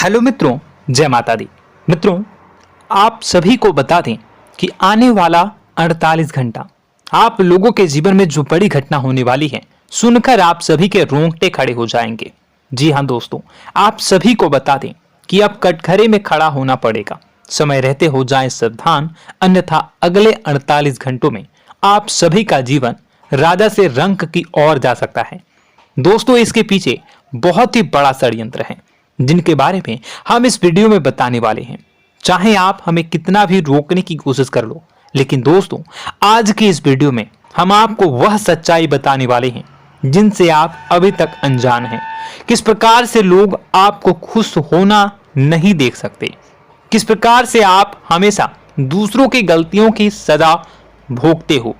Hello मित्रों, जय माता दी। मित्रों, आप सभी को बता दें कि आने वाला 48 घंटा आप लोगों के जीवन में जो बड़ी घटना होने वाली है, सुनकर आप सभी के रोंगटे खड़े हो जाएंगे। जी हाँ दोस्तों, आप सभी को बता दें कि अब कटघरे में खड़ा होना पड़ेगा। समय रहते हो जाएं सावधान, अन्यथा अगले 48 घंटों में आप सभी का जीवन राजा से रंक की ओर जा सकता है। दोस्तों, इसके पीछे बहुत ही बड़ा षड्यंत्र है जिनके बारे में हम इस वीडियो में बताने वाले हैं। चाहे आप हमें कितना भी रोकने की कोशिश कर लो, लेकिन दोस्तों आज की इस वीडियो में हम आपको वह सच्चाई बताने वाले हैं जिनसे आप अभी तक अनजान हैं। किस प्रकार से लोग आपको खुश होना नहीं देख सकते, किस प्रकार से आप हमेशा दूसरों की गलतियों की सजा भोगते हो,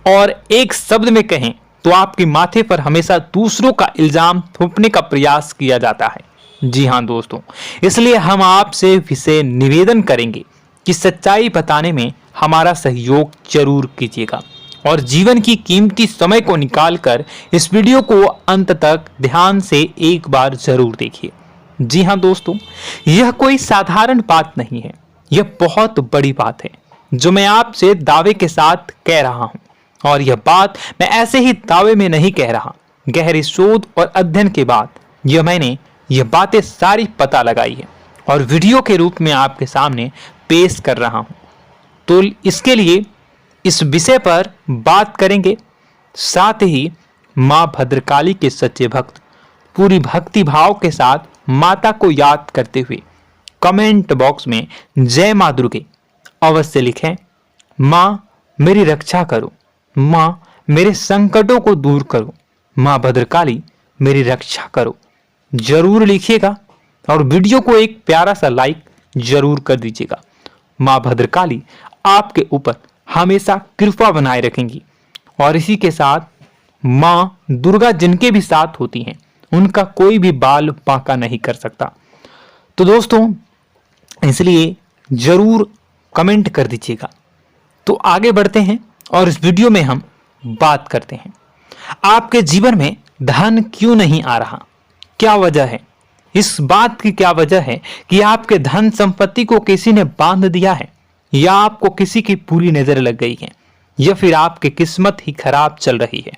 और एक शब्द में कहें तो आपके माथे पर हमेशा दूसरों का इल्जाम थोपने का प्रयास किया जाता है। जी हाँ दोस्तों, इसलिए हम आपसे विशेष निवेदन करेंगे कि सच्चाई बताने में हमारा सहयोग जरूर कीजिएगा और जीवन की कीमती समय को निकालकर इस वीडियो को अंत तक ध्यान से एक बार जरूर देखिए। जी हाँ दोस्तों, यह कोई साधारण बात नहीं है, यह बहुत बड़ी बात है जो मैं आपसे दावे के साथ कह रहा हूं। और यह बात मैं ऐसे ही दावे में नहीं कह रहा, गहरी शोध और अध्ययन के बाद मैंने यह बातें सारी पता लगाई है और वीडियो के रूप में आपके सामने पेश कर रहा हूं। तो इसके लिए इस विषय पर बात करेंगे। साथ ही मां भद्रकाली के सच्चे भक्त पूरी भक्ति भाव के साथ माता को याद करते हुए कमेंट बॉक्स में जय मां दुर्गे अवश्य लिखें। मां मेरी रक्षा करो, मां मेरे संकटों को दूर करो, मां भद्रकाली मेरी रक्षा करो, जरूर लिखिएगा और वीडियो को एक प्यारा सा लाइक जरूर कर दीजिएगा। मां भद्रकाली आपके ऊपर हमेशा कृपा बनाए रखेंगी और इसी के साथ मां दुर्गा जिनके भी साथ होती हैं उनका कोई भी बाल बांका नहीं कर सकता। तो दोस्तों, इसलिए जरूर कमेंट कर दीजिएगा। तो आगे बढ़ते हैं और इस वीडियो में हम बात करते हैं, आपके जीवन में धन क्यों नहीं आ रहा, क्या वजह है। इस बात की क्या वजह है कि आपके धन संपत्ति को किसी ने बांध दिया है, या आपको किसी की पूरी नजर लग गई है, या फिर आपकी किस्मत ही खराब चल रही है।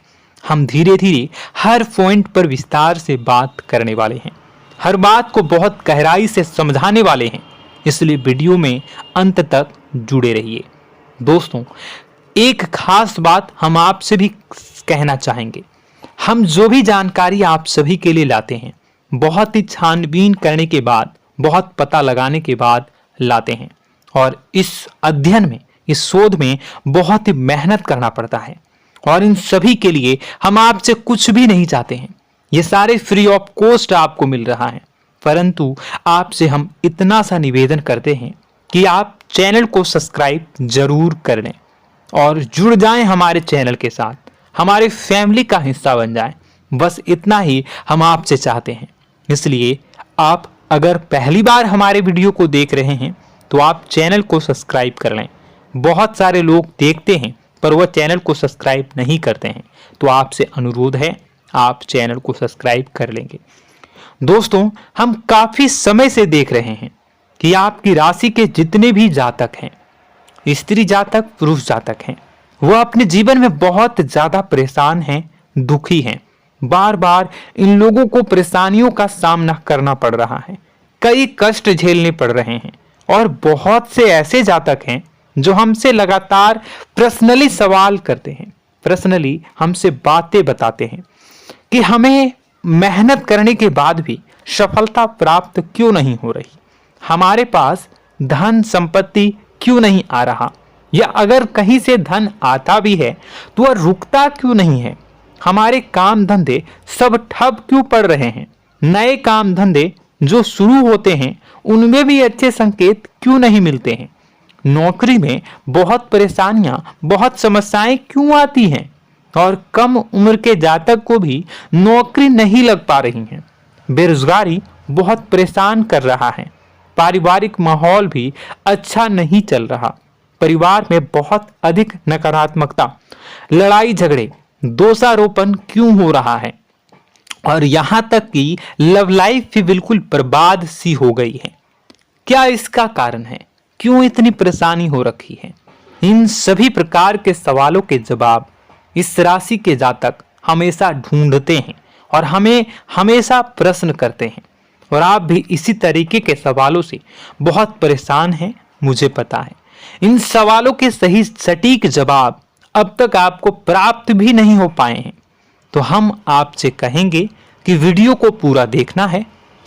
हम धीरे धीरे हर पॉइंट पर विस्तार से बात करने वाले हैं, हर बात को बहुत गहराई से समझाने वाले हैं, इसलिए वीडियो में अंत तक जुड़े रहिए। दोस्तों, एक खास बात हम आपसे भी कहना चाहेंगे, हम जो भी जानकारी आप सभी के लिए लाते हैं बहुत ही छानबीन करने के बाद, बहुत पता लगाने के बाद लाते हैं, और इस अध्ययन में, इस शोध में बहुत ही मेहनत करना पड़ता है। और इन सभी के लिए हम आपसे कुछ भी नहीं चाहते हैं, ये सारे फ्री ऑफ कॉस्ट आपको मिल रहा है, परंतु आपसे हम इतना सा निवेदन करते हैं कि आप चैनल को सब्सक्राइब जरूर कर लें और जुड़ जाएं हमारे चैनल के साथ, हमारे फैमिली का हिस्सा बन जाएं। बस इतना ही हम आपसे चाहते हैं। इसलिए आप अगर पहली बार हमारे वीडियो को देख रहे हैं तो आप चैनल को सब्सक्राइब कर लें। बहुत सारे लोग देखते हैं पर वह चैनल को सब्सक्राइब नहीं करते हैं, तो आपसे अनुरोध है आप चैनल को सब्सक्राइब कर लेंगे। दोस्तों, हम काफी समय से देख रहे हैं कि आपकी राशि के जितने भी जातक हैं, स्त्री जातक, पुरुष जातक हैं, वह अपने जीवन में बहुत ज्यादा परेशान हैं, दुखी हैं। बार बार इन लोगों को परेशानियों का सामना करना पड़ रहा है, कई कष्ट झेलने पड़ रहे हैं, और बहुत से ऐसे जातक हैं जो हमसे लगातार पर्सनली सवाल करते हैं, पर्सनली हमसे बातें बताते हैं कि हमें मेहनत करने के बाद भी सफलता प्राप्त क्यों नहीं हो रही, हमारे पास धन संपत्ति क्यों नहीं आ रहा, या अगर कहीं से धन आता भी है तो वह रुकता क्यों नहीं है, हमारे काम धंधे सब ठप क्यों पड़ रहे हैं, नए काम धंधे जो शुरू होते हैं उनमें भी अच्छे संकेत क्यों नहीं मिलते हैं, नौकरी में बहुत परेशानियां, बहुत समस्याएं क्यों आती हैं, और कम उम्र के जातक को भी नौकरी नहीं लग पा रही है, बेरोजगारी बहुत परेशान कर रहा है, पारिवारिक माहौल भी अच्छा नहीं चल रहा, परिवार में बहुत अधिक नकारात्मकता, लड़ाई झगड़े, दोषारोपण क्यों हो रहा है, और यहां तक कि लव लाइफ भी बिल्कुल बर्बाद सी हो गई है। क्या इसका कारण है? क्यों इतनी परेशानी हो रखी है? इन सभी प्रकार के सवालों के जवाब इस राशि के जातक हमेशा ढूंढते हैं और हमें हमेशा प्रश्न करते हैं। और आप भी इसी तरीके के सवालों से बहुत परेशान हैं, मुझे पता है। इन सवालों के सही सटीक जवाब अब तक आपको प्राप्त भी नहीं हो पाए हैं। तो हम आपसे कहेंगे कि वीडियो को पूरा देखना है।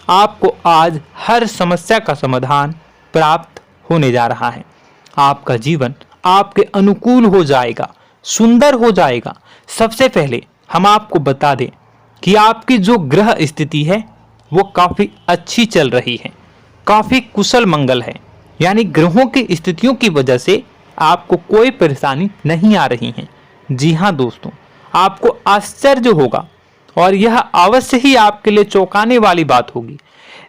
आपको आज हर समस्या का समाधान प्राप्त होने जा रहा है। आपका जीवन आपके अनुकूल हो जाएगा, सुंदर हो जाएगा। सबसे पहले हम आपको बता दें कि आपकी जो ग्रह स्थिति है वो काफी अच्छी चल रही है, काफी कुशल मंगल है। यानी ग्रहों की स्थितियों की वजह से आपको कोई परेशानी नहीं आ रही है। जी हाँ दोस्तों, आपको आश्चर्य होगा और यह अवश्य ही आपके लिए चौंकाने वाली बात होगी।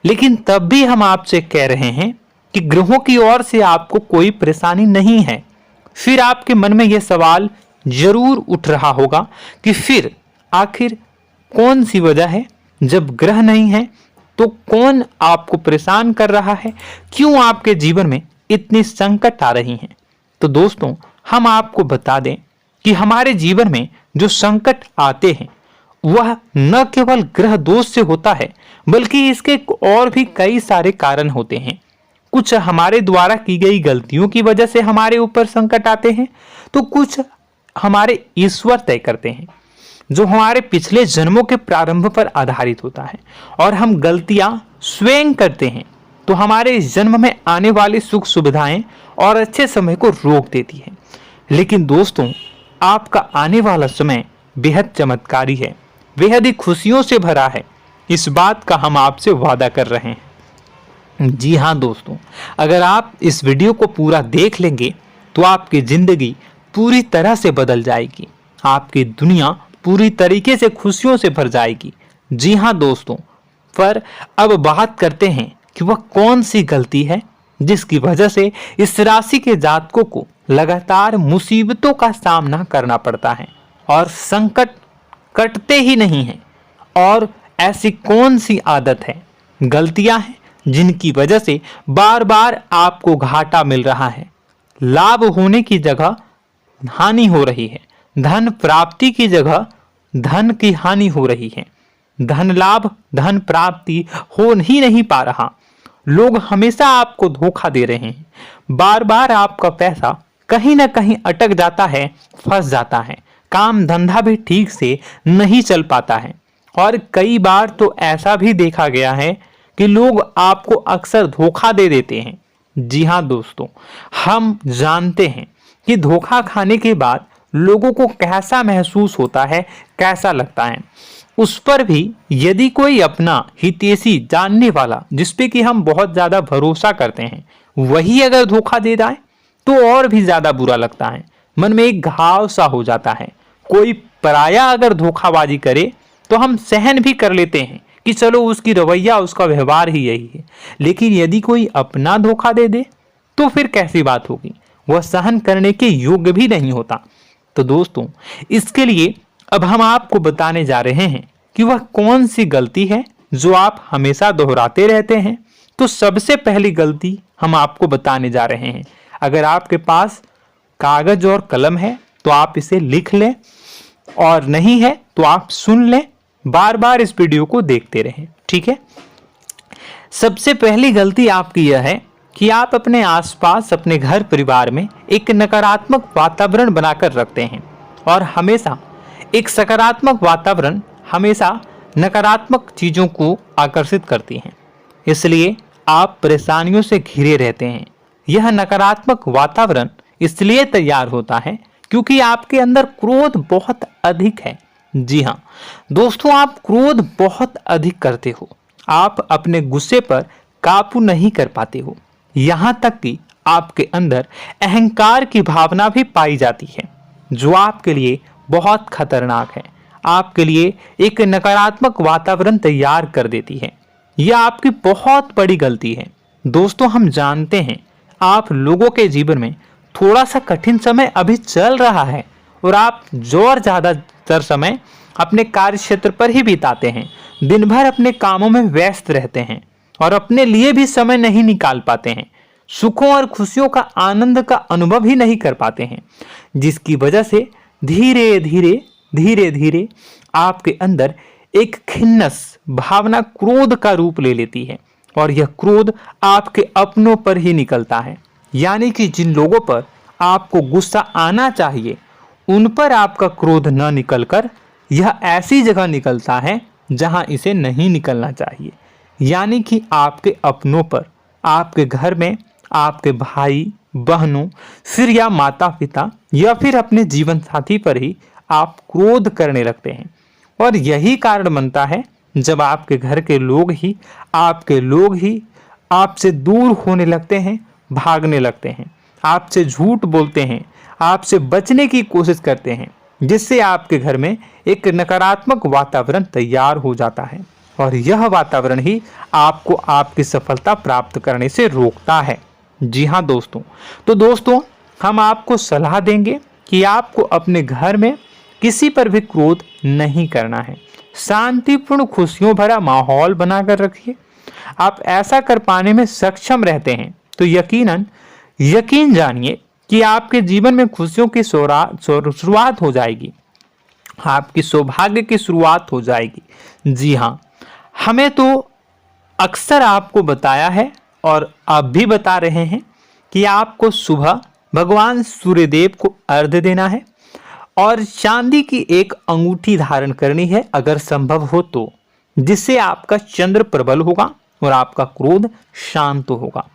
लेकिन तब भी हम आपसे कह रहे हैं कि ग्रहों की ओर से आपको कोई परेशानी नहीं है। फिर आपके मन में यह सवाल जरूर उठ रहा होगा कि फिर आखिर कौन सी वजह है? जब ग्रह नहीं है तो कौन आपको परेशान कर रहा है? क्यों आपके जीवन में इतनी संकट आ रही हैं? तो दोस्तों, हम आपको बता दें कि हमारे जीवन में जो संकट आते हैं वह न केवल ग्रह दोष से होता है, बल्कि इसके और भी कई सारे कारण होते हैं। कुछ हमारे द्वारा की गई गलतियों की वजह से हमारे ऊपर संकट आते हैं, तो कुछ हमारे ईश्वर तय करते हैं, जो हमारे पिछले जन्मों के प्रारंभ पर आधारित होता है। और हम गलतियां स्वयं करते हैं तो हमारे इस जन्म में आने वाली सुख सुविधाएं और अच्छे समय को रोक देती है। लेकिन दोस्तों, आपका आने वाला समय बेहद चमत्कारी है, बेहद ही खुशियों से भरा है। इस बात का हम आपसे वादा कर रहे हैं। जी हाँ दोस्तों, अगर आप इस वीडियो को पूरा देख लेंगे तो आपकी जिंदगी पूरी तरह से बदल जाएगी, आपकी दुनिया पूरी तरीके से खुशियों से भर जाएगी। जी हाँ दोस्तों, पर अब बात करते हैं कि वह कौन सी गलती है जिसकी वजह से इस राशि के जातकों को लगातार मुसीबतों का सामना करना पड़ता है और संकट कटते ही नहीं हैं। और ऐसी कौन सी आदत है, गलतियां हैं जिनकी वजह से बार बार आपको घाटा मिल रहा है, लाभ होने की जगह हानि हो रही है, धन प्राप्ति की जगह धन की हानि हो रही है, धन लाभ धन प्राप्ति हो ही नहीं पा रहा, लोग हमेशा आपको धोखा दे रहे हैं, बार बार आपका पैसा कहीं ना कहीं अटक जाता है, फंस जाता है, काम धंधा भी ठीक से नहीं चल पाता है। और कई बार तो ऐसा भी देखा गया है कि लोग आपको अक्सर धोखा दे देते हैं। जी हाँ दोस्तों, हम जानते हैं कि धोखा खाने के बाद लोगों को कैसा महसूस होता है, कैसा लगता है। उस पर भी यदि कोई अपना हितैषी जानने वाला, जिसपे कि हम बहुत ज्यादा भरोसा करते हैं, वही अगर धोखा दे जाए तो और भी ज्यादा बुरा लगता है, मन में एक घाव सा हो जाता है। कोई पराया अगर धोखाबाजी करे तो हम सहन भी कर लेते हैं कि चलो उसकी रवैया, उसका व्यवहार ही यही है। लेकिन यदि कोई अपना धोखा दे दे तो फिर कैसी बात होगी, वह सहन करने के योग्य भी नहीं होता। तो दोस्तों, इसके लिए अब हम आपको बताने जा रहे हैं कि वह कौन सी गलती है जो आप हमेशा दोहराते रहते हैं। तो सबसे पहली गलती हम आपको बताने जा रहे हैं। अगर आपके पास कागज और कलम है तो आप इसे लिख लें, और नहीं है तो आप सुन लें, बार बार इस वीडियो को देखते रहें, ठीक है। सबसे पहली गलती आपकी यह है कि आप अपने आसपास, अपने घर परिवार में एक नकारात्मक वातावरण बनाकर रखते हैं। और हमेशा एक सकारात्मक वातावरण हमेशा नकारात्मक चीजों को आकर्षित करती हैं, इसलिए आप परेशानियों से घिरे रहते हैं। यह नकारात्मक वातावरण इसलिए तैयार होता है क्योंकि आपके अंदर क्रोध बहुत अधिक है। जी हाँ दोस्तों, आप क्रोध बहुत अधिक करते हो, आप अपने गुस्से पर काबू नहीं कर पाते हो, यहाँ तक कि आपके अंदर अहंकार की भावना भी पाई जाती है, जो आपके लिए बहुत खतरनाक है, आपके लिए एक नकारात्मक वातावरण तैयार कर देती है। यह आपकी बहुत बड़ी गलती है। दोस्तों, हम जानते हैं आप लोगों के जीवन में थोड़ा सा कठिन समय अभी चल रहा है और आप और ज्यादातर समय अपने कार्य क्षेत्र पर ही बिताते हैं, दिन भर अपने कामों में व्यस्त रहते हैं और अपने लिए भी समय नहीं निकाल पाते हैं, सुखों और खुशियों का आनंद का अनुभव ही नहीं कर पाते हैं, जिसकी वजह से धीरे धीरे धीरे धीरे आपके अंदर एक खिन्नस भावना क्रोध का रूप ले लेती है और यह क्रोध आपके अपनों पर ही निकलता है। यानी कि जिन लोगों पर आपको गुस्सा आना चाहिए उन पर आपका क्रोध न निकलकर यह ऐसी जगह निकलता है जहां इसे नहीं निकलना चाहिए। यानी कि आपके अपनों पर, आपके घर में आपके भाई बहनों, फिर या माता पिता या फिर अपने जीवन साथी पर ही आप क्रोध करने लगते हैं। और यही कारण बनता है जब आपके घर के लोग ही आपसे दूर होने लगते हैं, भागने लगते हैं, आपसे झूठ बोलते हैं, आपसे बचने की कोशिश करते हैं, जिससे आपके घर में एक नकारात्मक वातावरण तैयार हो जाता है और यह वातावरण ही आपको आपकी सफलता प्राप्त करने से रोकता है। जी हाँ दोस्तों, तो दोस्तों हम आपको सलाह देंगे कि आपको अपने घर में किसी पर भी क्रोध नहीं करना है। शांतिपूर्ण खुशियों भरा माहौल बनाकर रखिए। आप ऐसा कर पाने में सक्षम रहते हैं तो यकीन जानिए कि आपके जीवन में खुशियों की शुरुआत हो जाएगी, आपकी सौभाग्य की शुरुआत हो जाएगी। जी हाँ, हमें तो अक्सर आपको बताया है और आप भी बता रहे हैं कि आपको सुबह भगवान सूर्यदेव को अर्घ्य देना है और चांदी की एक अंगूठी धारण करनी है अगर संभव हो तो, जिससे आपका चंद्र प्रबल होगा और आपका क्रोध शांत होगा।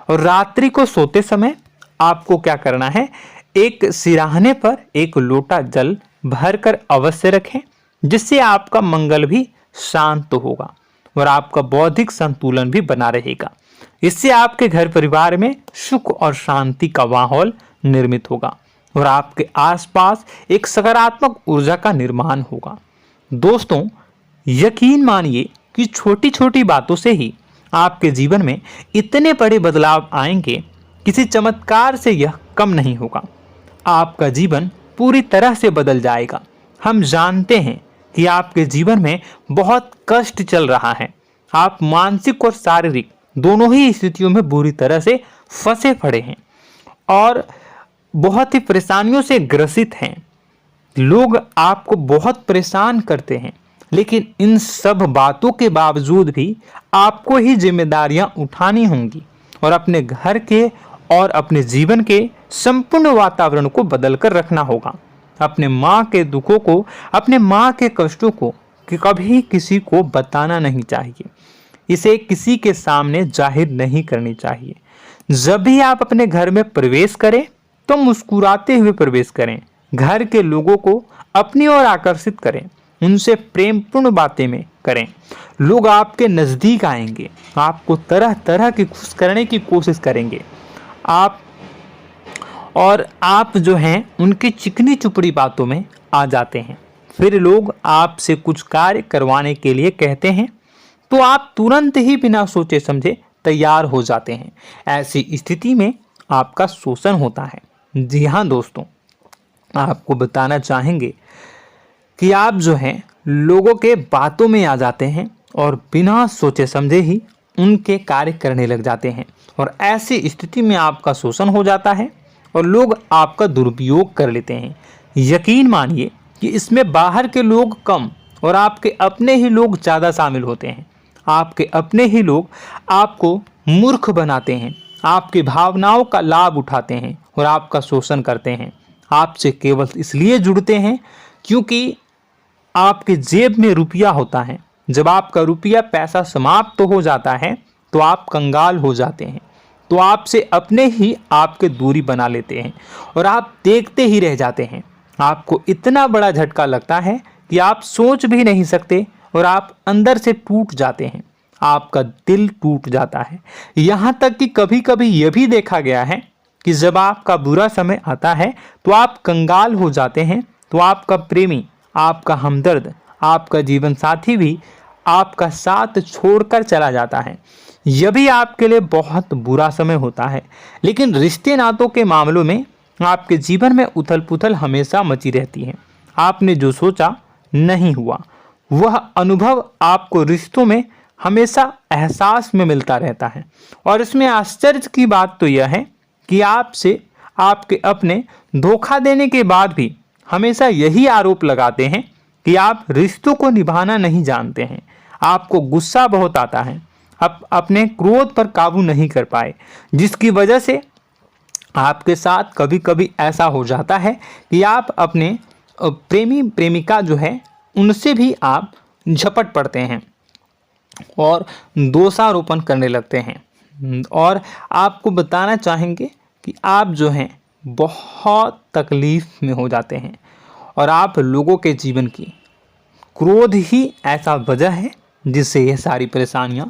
और रात्रि को सोते समय आपको क्या करना है, एक सिराहने पर एक लोटा जल भरकर अवश्य रखें, जिससे आपका मंगल भी शांत होगा और आपका बौद्धिक संतुलन भी बना रहेगा। इससे आपके घर परिवार में सुख और शांति का माहौल निर्मित होगा और आपके आसपास एक सकारात्मक ऊर्जा का निर्माण होगा। दोस्तों यकीन मानिए कि छोटी छोटी बातों से ही आपके जीवन में इतने बड़े बदलाव आएंगे, किसी चमत्कार से यह कम नहीं होगा। आपका जीवन पूरी तरह से बदल जाएगा। हम जानते हैं कि आपके जीवन में बहुत कष्ट चल रहा है, आप मानसिक और शारीरिक दोनों ही स्थितियों में बुरी तरह से फंसे पड़े हैं और बहुत ही परेशानियों से ग्रसित हैं। लोग आपको बहुत परेशान करते हैं, लेकिन इन सब बातों के बावजूद भी आपको ही जिम्मेदारियां उठानी होंगी और अपने घर के और अपने जीवन के संपूर्ण वातावरण को बदलकर रखना होगा। अपने माँ के दुखों को, अपने माँ के कष्टों को कभी किसी को बताना नहीं चाहिए, इसे किसी के सामने जाहिर नहीं करनी चाहिए। जब भी आप अपने घर में प्रवेश करें तो मुस्कुराते हुए प्रवेश करें, घर के लोगों को अपनी ओर आकर्षित करें, उनसे प्रेमपूर्ण बातें में करें। लोग आपके नज़दीक आएंगे, आपको तरह तरह की खुश करने की कोशिश करेंगे। आप जो हैं उनकी चिकनी चुपड़ी बातों में आ जाते हैं। फिर लोग आपसे कुछ कार्य करवाने के लिए कहते हैं तो आप तुरंत ही बिना सोचे समझे तैयार हो जाते हैं। ऐसी स्थिति में आपका शोषण होता है। जी हाँ दोस्तों, आपको बताना चाहेंगे कि आप जो हैं लोगों के बातों में आ जाते हैं और बिना सोचे समझे ही उनके कार्य करने लग जाते हैं और ऐसी स्थिति में आपका शोषण हो जाता है और लोग आपका दुरुपयोग कर लेते हैं। यकीन मानिए कि इसमें बाहर के लोग कम और आपके अपने ही लोग ज़्यादा शामिल होते हैं। आपके अपने ही लोग आपको मूर्ख बनाते हैं, आपकी भावनाओं का लाभ उठाते हैं और आपका शोषण करते हैं। आपसे केवल इसलिए जुड़ते हैं क्योंकि आपके जेब में रुपया होता है। जब आपका रुपया पैसा समाप्त हो जाता है तो आप कंगाल हो जाते हैं, तो आपसे अपने ही आपके दूरी बना लेते हैं और आप देखते ही रह जाते हैं। आपको इतना बड़ा झटका लगता है कि आप सोच भी नहीं सकते और आप अंदर से टूट जाते हैं, आपका दिल टूट जाता है। यहाँ तक कि कभी कभी यह भी देखा गया है कि जब आपका बुरा समय आता है तो आप कंगाल हो जाते हैं, तो आपका प्रेमी, आपका हमदर्द, आपका जीवन साथी भी आपका साथ छोड़कर चला जाता है। यह भी आपके लिए बहुत बुरा समय होता है। लेकिन रिश्ते नातों के मामलों में आपके जीवन में उथल पुथल हमेशा मची रहती है। आपने जो सोचा नहीं हुआ। वह अनुभव आपको रिश्तों में हमेशा एहसास में मिलता रहता है। और इसमें आश्चर्य की बात तो यह है कि आपसे आपके अपने धोखा देने के बाद भी हमेशा यही आरोप लगाते हैं कि आप रिश्तों को निभाना नहीं जानते हैं। आपको गुस्सा बहुत आता है, आप अपने क्रोध पर काबू नहीं कर पाए, जिसकी वजह से आपके साथ कभी कभी ऐसा हो जाता है कि आप अपने प्रेमी प्रेमिका जो है उनसे भी आप झपट पड़ते हैं और दोषारोपण करने लगते हैं। और आपको बताना चाहेंगे कि आप जो हैं बहुत तकलीफ में हो जाते हैं और आप लोगों के जीवन की क्रोध ही ऐसा वजह है जिससे यह सारी परेशानियां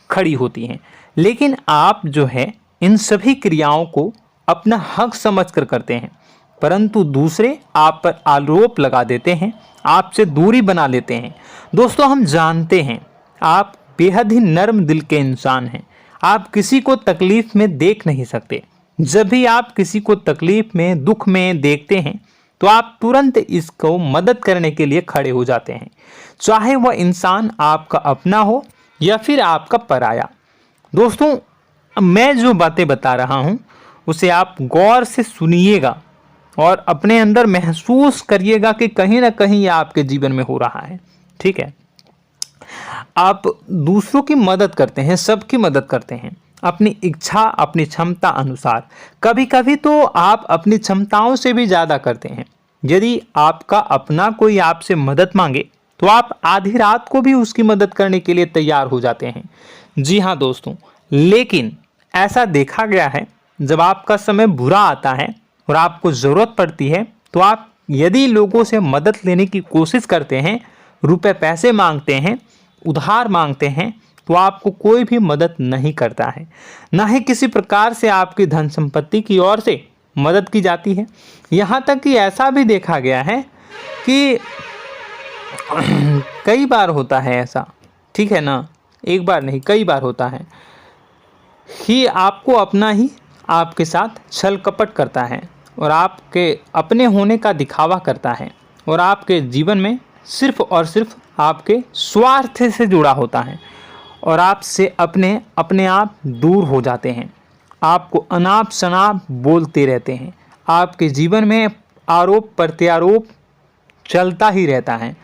खड़ी होती हैं। लेकिन आप जो है इन सभी क्रियाओं को अपना हक समझकर करते हैं, परंतु दूसरे आप पर आरोप लगा देते हैं, आपसे दूरी बना लेते हैं। दोस्तों, हम जानते हैं आप बेहद ही नर्म दिल के इंसान हैं। आप किसी को तकलीफ में देख नहीं सकते। जब भी आप किसी को तकलीफ में, दुख में देखते हैं तो आप तुरंत इसको मदद करने के लिए खड़े हो जाते हैं, चाहे वह इंसान आपका अपना हो या फिर आपका पराया। दोस्तों, मैं जो बातें बता रहा हूं उसे आप गौर से सुनिएगा और अपने अंदर महसूस करिएगा कि कहीं ना कहीं यह आपके जीवन में हो रहा है। ठीक है, आप दूसरों की मदद करते हैं, सबकी मदद करते हैं अपनी इच्छा, अपनी क्षमता अनुसार। कभी कभी तो आप अपनी क्षमताओं से भी ज़्यादा करते हैं। यदि आपका अपना कोई आपसे मदद मांगे तो आप आधी रात को भी उसकी मदद करने के लिए तैयार हो जाते हैं। जी हाँ दोस्तों, लेकिन ऐसा देखा गया है जब आपका समय बुरा आता है और आपको ज़रूरत पड़ती है तो आप यदि लोगों से मदद लेने की कोशिश करते हैं, रुपए पैसे मांगते हैं, उधार मांगते हैं, तो आपको कोई भी मदद नहीं करता है। ना ही किसी प्रकार से आपकी धन संपत्ति की ओर से मदद की जाती है। यहाँ तक कि ऐसा भी देखा गया है कि कई बार होता है ऐसा, ठीक है ना, एक बार नहीं कई बार होता है कि आपको अपना ही आपके साथ छल कपट करता है और आपके अपने होने का दिखावा करता है और आपके जीवन में सिर्फ और सिर्फ आपके स्वार्थ से जुड़ा होता है और आपसे अपने आप दूर हो जाते हैं। आपको अनाप शनाप बोलते रहते हैं। आपके जीवन में आरोप प्रत्यारोप चलता ही रहता है।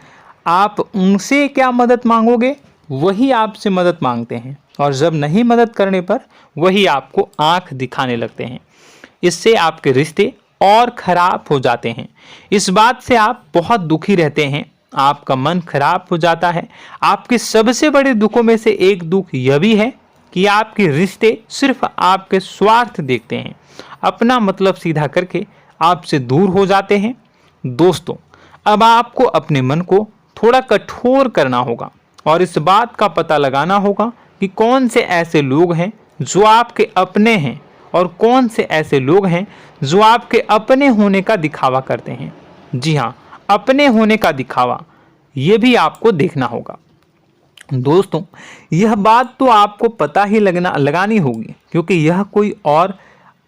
आप उनसे क्या मदद मांगोगे, वही आपसे मदद मांगते हैं और जब नहीं मदद करने पर वही आपको आंख दिखाने लगते हैं। इससे आपके रिश्ते और खराब हो जाते हैं। इस बात से आप बहुत दुखी रहते हैं, आपका मन खराब हो जाता है। आपके सबसे बड़े दुखों में से एक दुख यह भी है कि आपके रिश्ते सिर्फ आपके स्वार्थ देखते हैं, अपना मतलब सीधा करके आपसे दूर हो जाते हैं। दोस्तों, अब आपको अपने मन को थोड़ा कठोर करना होगा और इस बात का पता लगाना होगा कि कौन से ऐसे लोग हैं जो आपके अपने हैं और कौन से ऐसे लोग हैं जो आपके अपने होने का दिखावा करते हैं। जी हाँ, अपने होने का दिखावा, ये भी आपको देखना होगा। दोस्तों, यह बात तो आपको पता ही लगानी होगी, क्योंकि यह कोई और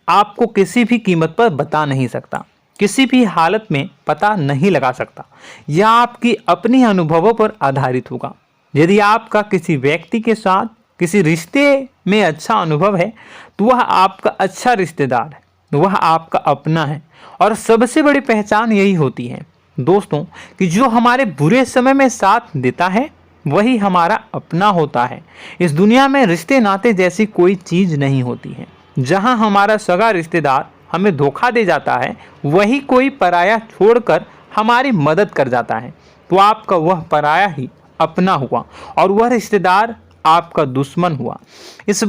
आपको किसी भी कीमत पर बता नहीं सकता, किसी भी हालत में पता नहीं लगा सकता। यह आपकी अपनी अनुभवों पर आधारित होगा। यदि आपका किसी व्यक्ति के साथ किसी रिश्ते में अच्छा अनुभव है तो वह आपका अच्छा रिश्तेदार है, वह आपका अपना है। और सबसे बड़ी पहचान यही होती है दोस्तों कि जो हमारे बुरे समय में साथ देता है वही हमारा अपना होता है। इस दुनिया में रिश्ते नाते जैसी कोई चीज़ नहीं होती है। जहां हमारा सगा रिश्तेदार हमें धोखा दे जाता है, वही कोई पराया छोड़कर हमारी मदद कर जाता है, तो आपका वह पराया ही अपना हुआ और वह रिश्तेदार आपका दुश्मन हुआ। इस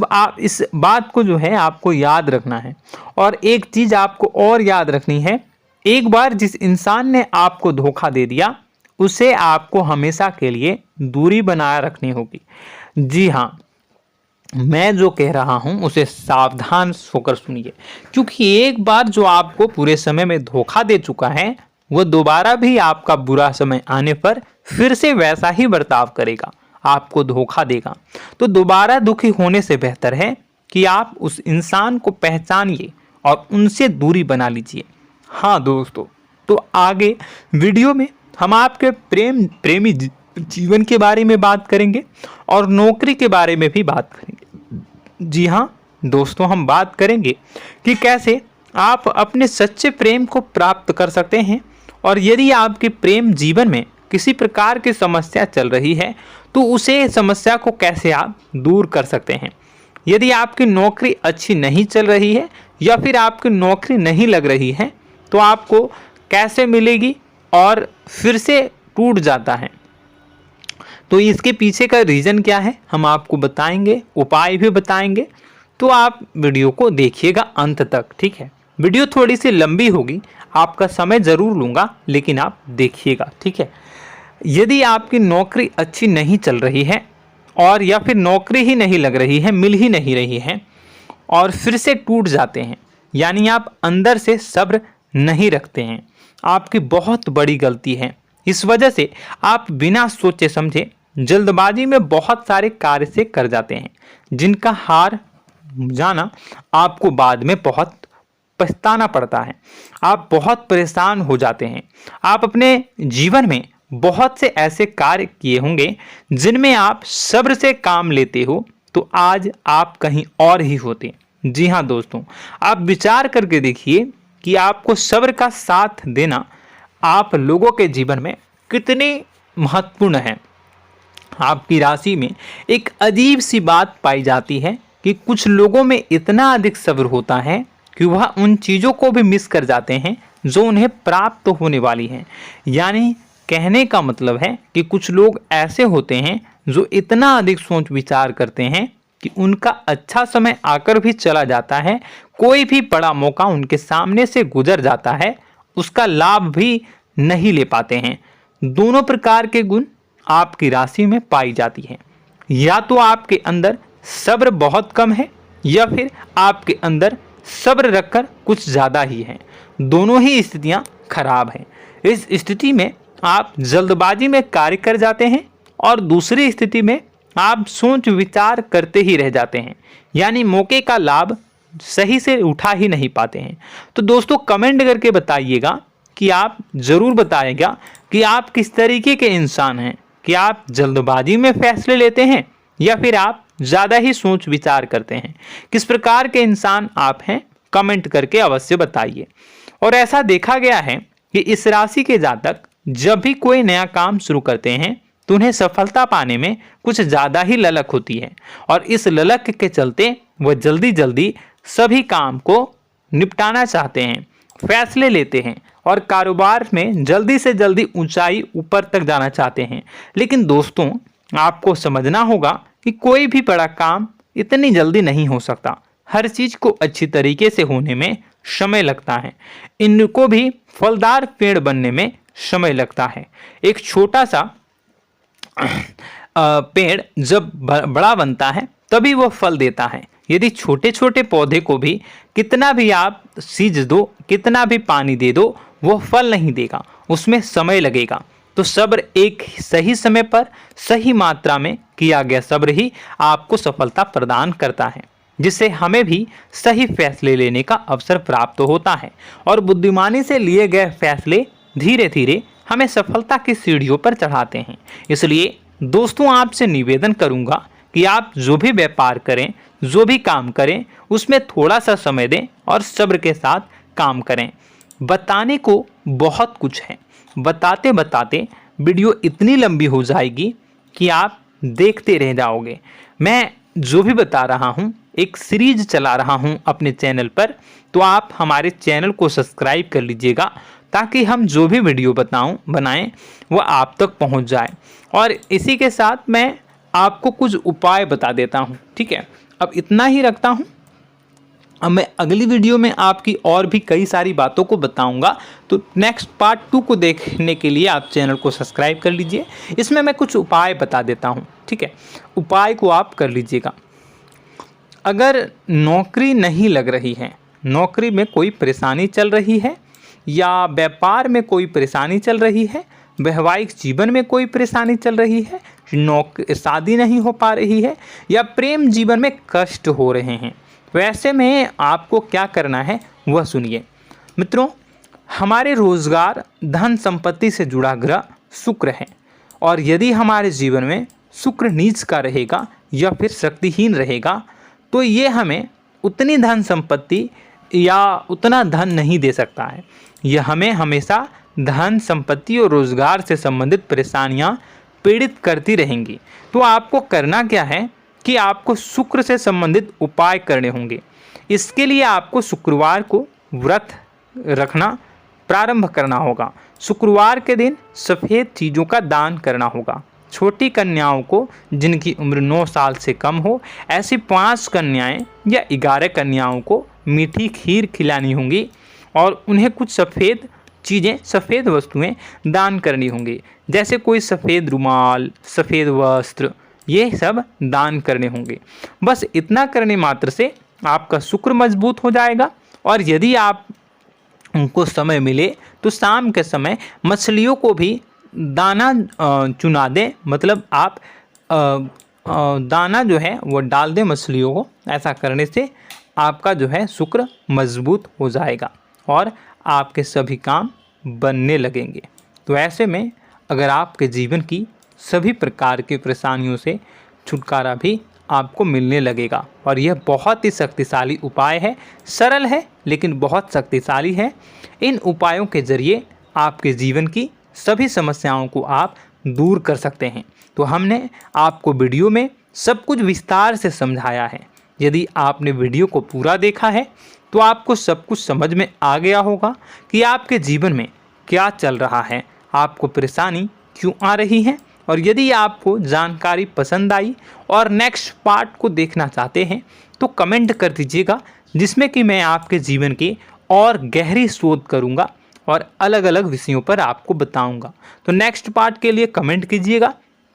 बात को जो है आपको याद रखना है। और एक चीज़ आपको और याद रखनी है, एक बार जिस इंसान ने आपको धोखा दे दिया उसे आपको हमेशा के लिए दूरी बनाए रखनी होगी। जी हाँ, मैं जो कह रहा हूं उसे सावधान होकर सुनिए, क्योंकि एक बार जो आपको पूरे समय में धोखा दे चुका है वह दोबारा भी आपका बुरा समय आने पर फिर से वैसा ही बर्ताव करेगा, आपको धोखा देगा। तो दोबारा दुखी होने से बेहतर है कि आप उस इंसान को पहचानिए और उनसे दूरी बना लीजिए। हाँ दोस्तों, तो आगे वीडियो में हम आपके प्रेमी जीवन के बारे में बात करेंगे और नौकरी के बारे में भी बात करेंगे। जी हाँ दोस्तों, हम बात करेंगे कि कैसे आप अपने सच्चे प्रेम को प्राप्त कर सकते हैं, और यदि आपके प्रेम जीवन में किसी प्रकार की समस्या चल रही है तो उसे समस्या को कैसे आप दूर कर सकते हैं। यदि आपकी नौकरी अच्छी नहीं चल रही है या फिर आपकी नौकरी नहीं लग रही है तो आपको कैसे मिलेगी और फिर से टूट जाता है, तो इसके पीछे का रीज़न क्या है हम आपको बताएंगे, उपाय भी बताएंगे। तो आप वीडियो को देखिएगा अंत तक, ठीक है। वीडियो थोड़ी सी लंबी होगी, आपका समय ज़रूर लूँगा, लेकिन आप देखिएगा, ठीक है। यदि आपकी नौकरी अच्छी नहीं चल रही है और या फिर नौकरी ही नहीं लग रही है, मिल ही नहीं रही है और फिर से टूट जाते हैं, यानी आप अंदर से सब्र नहीं रखते हैं, आपकी बहुत बड़ी गलती है। इस वजह से आप बिना सोचे समझे जल्दबाजी में बहुत सारे कार्य से कर जाते हैं, जिनका हार जाना आपको बाद में बहुत पछताना पड़ता है। आप बहुत परेशान हो जाते हैं। आप अपने जीवन में बहुत से ऐसे कार्य किए होंगे जिनमें आप सब्र से काम लेते हो, तो आज आप कहीं और ही होते। जी हाँ दोस्तों, आप विचार करके देखिए कि आपको सब्र का साथ देना आप लोगों के जीवन में कितने महत्वपूर्ण है। आपकी राशि में एक अजीब सी बात पाई जाती है कि कुछ लोगों में इतना अधिक सब्र होता है कि वह उन चीज़ों को भी मिस कर जाते हैं जो उन्हें प्राप्त होने वाली हैं। यानी कहने का मतलब है कि कुछ लोग ऐसे होते हैं जो इतना अधिक सोच विचार करते हैं कि उनका अच्छा समय आकर भी चला जाता है, कोई भी बड़ा मौका उनके सामने से गुजर जाता है, उसका लाभ भी नहीं ले पाते हैं। दोनों प्रकार के गुण आपकी राशि में पाई जाती हैं। या तो आपके अंदर सब्र बहुत कम है या फिर आपके अंदर सब्र रखकर कुछ ज़्यादा ही है। दोनों ही स्थितियाँ खराब हैं। इस स्थिति में आप जल्दबाजी में कार्य कर जाते हैं और दूसरी स्थिति में आप सोच विचार करते ही रह जाते हैं, यानी मौके का लाभ सही से उठा ही नहीं पाते हैं। तो दोस्तों कमेंट करके बताइएगा कि आप ज़रूर बताइएगा कि आप किस तरीके के इंसान हैं, कि आप जल्दबाजी में फैसले लेते हैं या फिर आप ज़्यादा ही सोच विचार करते हैं। किस प्रकार के इंसान आप हैं, कमेंट करके अवश्य बताइए। और ऐसा देखा गया है कि इस राशि के जातक जब भी कोई नया काम शुरू करते हैं तो उन्हें सफलता पाने में कुछ ज़्यादा ही ललक होती है, और इस ललक के चलते वह जल्दी जल्दी सभी काम को निपटाना चाहते हैं, फैसले लेते हैं और कारोबार में जल्दी से जल्दी ऊंचाई ऊपर तक जाना चाहते हैं। लेकिन दोस्तों आपको समझना होगा कि कोई भी बड़ा काम इतनी जल्दी नहीं हो सकता। हर चीज़ को अच्छी तरीके से होने में समय लगता है। इनको भी फलदार पेड़ बनने में समय लगता है। एक छोटा सा पेड़ जब बड़ा बनता है तभी वो फल देता है। यदि छोटे छोटे पौधे को भी कितना भी आप सींच दो, कितना भी पानी दे दो, वो फल नहीं देगा, उसमें समय लगेगा। तो सब्र एक सही समय पर सही मात्रा में किया गया सब्र ही आपको सफलता प्रदान करता है, जिससे हमें भी सही फैसले लेने का अवसर प्राप्त होता है और बुद्धिमानी से लिए गए फैसले धीरे धीरे हमें सफलता की सीढ़ियों पर चढ़ाते हैं। इसलिए दोस्तों आपसे निवेदन करूंगा कि आप जो भी व्यापार करें, जो भी काम करें, उसमें थोड़ा सा समय दें और सब्र के साथ काम करें। बताने को बहुत कुछ है, बताते बताते वीडियो इतनी लंबी हो जाएगी कि आप देखते रह जाओगे। मैं जो भी बता रहा हूँ एक सीरीज चला रहा हूँ अपने चैनल पर, तो आप हमारे चैनल को सब्सक्राइब कर लीजिएगा ताकि हम जो भी वीडियो बनाएं वो आप तक पहुँच जाए। और इसी के साथ मैं आपको कुछ उपाय बता देता हूँ, ठीक है। अब इतना ही रखता हूँ। अब मैं अगली वीडियो में आपकी और भी कई सारी बातों को बताऊंगा, तो नेक्स्ट पार्ट 2 को देखने के लिए आप चैनल को सब्सक्राइब कर लीजिए। इसमें मैं कुछ उपाय बता देता हूं, ठीक है। उपाय को आप कर लीजिएगा। अगर नौकरी नहीं लग रही है, नौकरी में कोई परेशानी चल रही है, या व्यापार में कोई परेशानी चल रही है, वैवाहिक जीवन में कोई परेशानी चल रही है, शादी नहीं हो पा रही है, या प्रेम जीवन में कष्ट हो रहे हैं, वैसे में आपको क्या करना है वह सुनिए। मित्रों, हमारे रोजगार धन संपत्ति से जुड़ा ग्रह शुक्र है, और यदि हमारे जीवन में शुक्र नीच का रहेगा या फिर शक्तिहीन रहेगा तो ये हमें उतनी धन संपत्ति या उतना धन नहीं दे सकता है। यह हमें हमेशा धन संपत्ति और रोजगार से संबंधित परेशानियां पीड़ित करती रहेंगी। तो आपको करना क्या है कि आपको शुक्र से संबंधित उपाय करने होंगे। इसके लिए आपको शुक्रवार को व्रत रखना प्रारंभ करना होगा। शुक्रवार के दिन सफ़ेद चीज़ों का दान करना होगा। छोटी कन्याओं को जिनकी उम्र 9 साल से कम हो, ऐसी 5 कन्याएं या 11 कन्याओं को मीठी खीर खिलानी होंगी और उन्हें कुछ सफ़ेद चीज़ें, सफ़ेद वस्तुएं दान करनी होंगी, जैसे कोई सफ़ेद रुमाल, सफ़ेद वस्त्र, ये सब दान करने होंगे। बस इतना करने मात्र से आपका शुक्र मजबूत हो जाएगा। और यदि आप उनको समय मिले तो शाम के समय मछलियों को भी दाना चुना दें, मतलब आप दाना जो है वो डाल दें मछलियों को। ऐसा करने से आपका जो है शुक्र मजबूत हो जाएगा और आपके सभी काम बनने लगेंगे। तो ऐसे में अगर आपके जीवन की सभी प्रकार की परेशानियों से छुटकारा भी आपको मिलने लगेगा। और यह बहुत ही शक्तिशाली उपाय है, सरल है लेकिन बहुत शक्तिशाली है। इन उपायों के ज़रिए आपके जीवन की सभी समस्याओं को आप दूर कर सकते हैं। तो हमने आपको वीडियो में सब कुछ विस्तार से समझाया है। यदि आपने वीडियो को पूरा देखा है तो आपको सब कुछ समझ में आ गया होगा कि आपके जीवन में क्या चल रहा है, आपको परेशानी क्यों आ रही है। और यदि आपको जानकारी पसंद आई और नेक्स्ट पार्ट को देखना चाहते हैं तो कमेंट कर दीजिएगा, जिसमें कि मैं आपके जीवन की और गहरी शोध करूंगा और अलग अलग विषयों पर आपको बताऊंगा। तो नेक्स्ट पार्ट के लिए कमेंट कीजिएगा,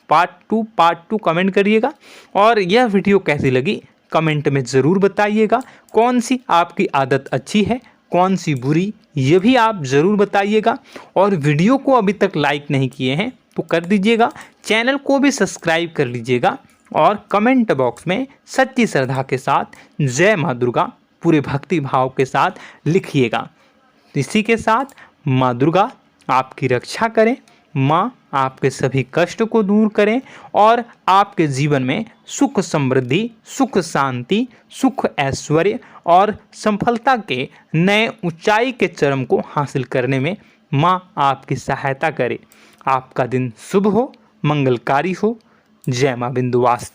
पार्ट टू कमेंट करिएगा। और यह वीडियो कैसी लगी कमेंट में ज़रूर बताइएगा। कौन सी आपकी आदत अच्छी है, कौन सी बुरी, ये भी आप ज़रूर बताइएगा। और वीडियो को अभी तक लाइक नहीं किए हैं तो कर दीजिएगा, चैनल को भी सब्सक्राइब कर लीजिएगा और कमेंट बॉक्स में सच्ची श्रद्धा के साथ जय माँ दुर्गा पूरे भक्ति भाव के साथ लिखिएगा। इसी के साथ माँ दुर्गा आपकी रक्षा करें, माँ आपके सभी कष्ट को दूर करें और आपके जीवन में सुख समृद्धि, सुख शांति, सुख ऐश्वर्य और सफलता के नए ऊंचाई के चरम को हासिल करने में माँ आपकी सहायता करे। आपका दिन शुभ हो, मंगलकारी हो। जय माँ विंध्यवासिनी।